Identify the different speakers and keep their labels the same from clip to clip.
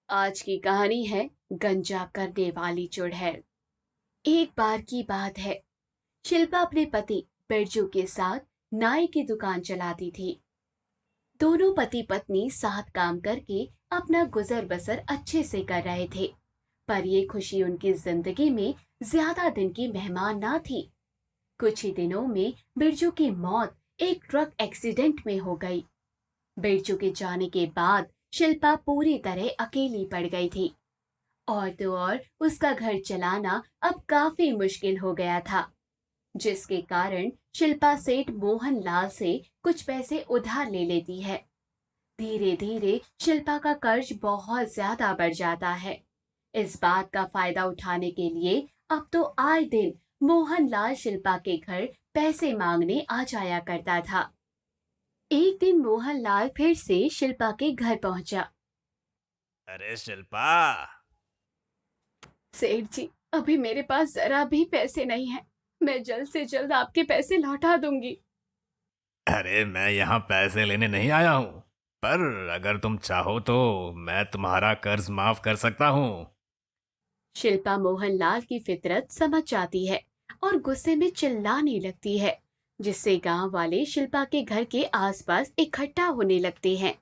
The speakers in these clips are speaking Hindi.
Speaker 1: आज की कहानी है गंजा करने वाली चुड़ैल। एक बार की बात है। शिल्पा अपने पति बिरजू के साथ नाई की दुकान चलाती थी। दोनों पति पत्नी साथ काम करके अपना गुजर बसर अच्छे से कर रहे थे। पर ये खुशी उनकी जिंदगी में ज्यादा दिन की मेहमान ना थी। कुछ ही दिनों में बिरजू की मौत एक ट्रक एक्सीडेंट में हो गई। बिरजू के जाने के बाद शिल्पा पूरी तरह अकेली पड़ गई थी। और तो और उसका घर चलाना अब काफी मुश्किल हो गया था, जिसके कारण शिल्पा सेठ मोहन लाल से कुछ पैसे उधार ले लेती है। धीरे धीरे शिल्पा का कर्ज बहुत ज्यादा बढ़ जाता है। इस बात का फायदा उठाने के लिए अब तो आए दिन मोहन लाल शिल्पा के घर पैसे मांगने आ जाया करता था। एक दिन मोहन लाल फिर से शिल्पा के घर पहुंचा।
Speaker 2: अरे शिल्पा।
Speaker 1: सेठ जी, अभी मेरे पास जरा भी पैसे नहीं है। मैं जल्द से जल्द आपके पैसे लौटा दूंगी।
Speaker 2: अरे मैं यहाँ पैसे लेने नहीं आया हूँ, पर अगर तुम चाहो तो मैं तुम्हारा कर्ज माफ कर सकता हूँ।
Speaker 1: शिल्पा मोहन लाल की फितरत समझ जाती है और गुस्से में चिल्लाने लगती है, जिससे गांव वाले शिल्पा के घर के आसपास इकट्ठा होने लगते हैं।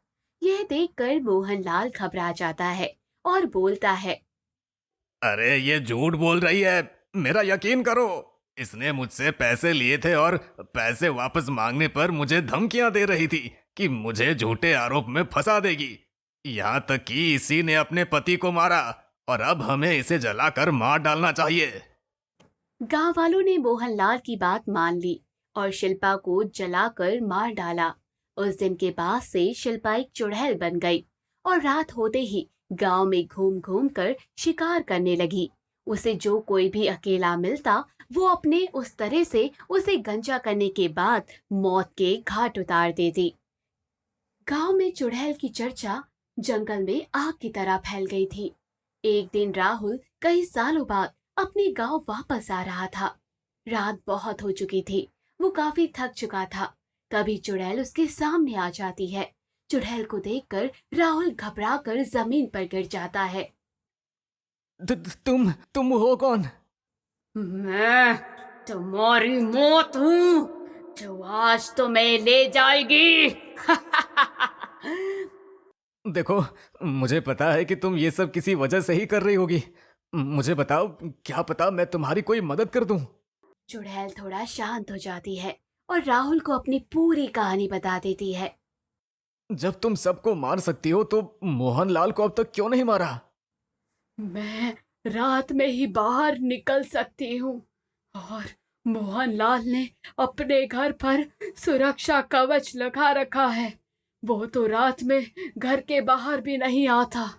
Speaker 1: यह देखकर मोहन लाल घबरा जाता है और बोलता है।
Speaker 2: अरे ये झूठ बोल रही है, मेरा यकीन करो। इसने मुझसे पैसे लिए थे और पैसे वापस मांगने पर मुझे धमकियां दे रही थी कि मुझे झूठे आरोप में फंसा देगी। यहाँ तक कि इसी ने अपने पति को मारा और अब हमें इसे जलाकर मार डालना चाहिए।
Speaker 1: गांव वालों ने मोहनलाल की बात मान ली और शिल्पा को जलाकर मार डाला। उस दिन के बाद से शिल्पा एक चुड़ैल बन गई और रात होते ही गांव में घूम घूम कर शिकार करने लगी। उसे जो कोई भी अकेला मिलता, वो अपने उस तरह से उसे गंजा करने के बाद मौत के घाट उतार देती। गांव में चुड़ैल की चर्चा जंगल में आग की तरह फैल गई थी। एक दिन राहुल कई सालों बाद अपने गांव वापस आ रहा था। रात बहुत हो चुकी थी। वो काफी थक चुका था। तभी चुड़ैल उसके सामने आ जाती है। चुड़ैल को देखकर राहुल घबराकर जमीन पर गिर जाता है।
Speaker 2: तुम हो कौन?
Speaker 1: मैं तुम्हारी मौत हूँ, जो आज तुम्हें ले जाएगी।
Speaker 2: देखो, मुझे पता है कि तुम ये सब किसी वजह से ही कर रही होगी। मुझे बताओ, क्या पता मैं तुम्हारी कोई मदद कर दूं।
Speaker 1: चुड़ैल थोड़ा शांत हो जाती है और राहुल को अपनी पूरी कहानी बता देती है।
Speaker 2: जब तुम सबको मार सकती हो तो मोहनलाल को अब तक क्यों नहीं मारा?
Speaker 1: मैं रात में ही बाहर निकल सकती हूँ और मोहनलाल ने अपने घर पर सुरक्षा कवच लगा रखा है। वो तो रात में घर के बाहर भी नहीं आता।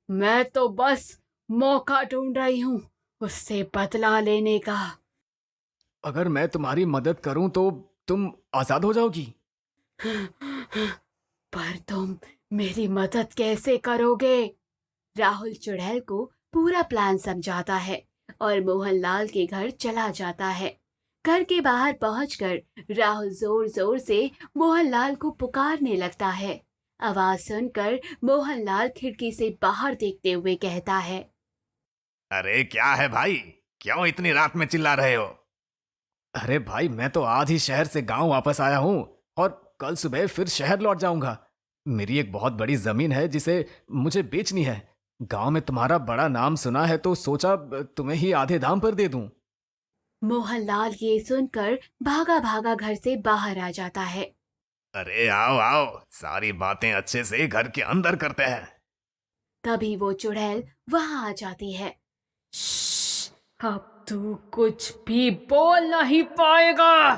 Speaker 1: मैं तो बस मौका ढूंढ रही हूँ उससे बदला लेने का।
Speaker 2: अगर मैं तुम्हारी मदद करूं तो तुम आजाद हो जाओगी।
Speaker 1: पर तुम मेरी मदद कैसे करोगे? राहुल चुड़ैल को पूरा प्लान समझाता है और मोहनलाल के घर चला जाता है। घर के बाहर पहुंचकर राहुल जोर जोर से मोहनलाल को पुकारने लगता है। आवाज सुनकर मोहनलाल खिड़की से बाहर देखते हुए कहता है।
Speaker 2: अरे क्या है भाई, क्यों इतनी रात में चिल्ला रहे हो? अरे भाई, मैं तो आज ही शहर से गांव वापस आया हूं और कल सुबह फिर शहर लौट जाऊंगा। मेरी एक बहुत बड़ी जमीन है जिसे मुझे बेचनी है। गांव में तुम्हारा बड़ा नाम सुना है तो सोचा तुम्हें ही आधे दाम पर दे दूं।
Speaker 1: मोहनलाल ये सुनकर भागा भागा घर से बाहर आ जाता है।
Speaker 2: अरे आओ आओ, सारी बातें अच्छे से घर के अंदर करते हैं।
Speaker 1: तभी वो चुड़ैल वहां आ जाती है। श्श्श, अब तू कुछ भी बोल नहीं पाएगा।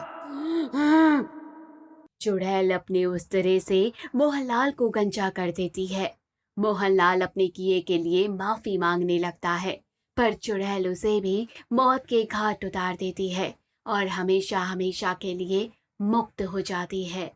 Speaker 1: चुड़ैल अपने उस तरह से मोहनलाल को गंजा कर देती है। मोहनलाल अपने किए के लिए माफी मांगने लगता है, पर चुड़ैल उसे भी मौत के घाट उतार देती है और हमेशा हमेशा के लिए मुक्त हो जाती है।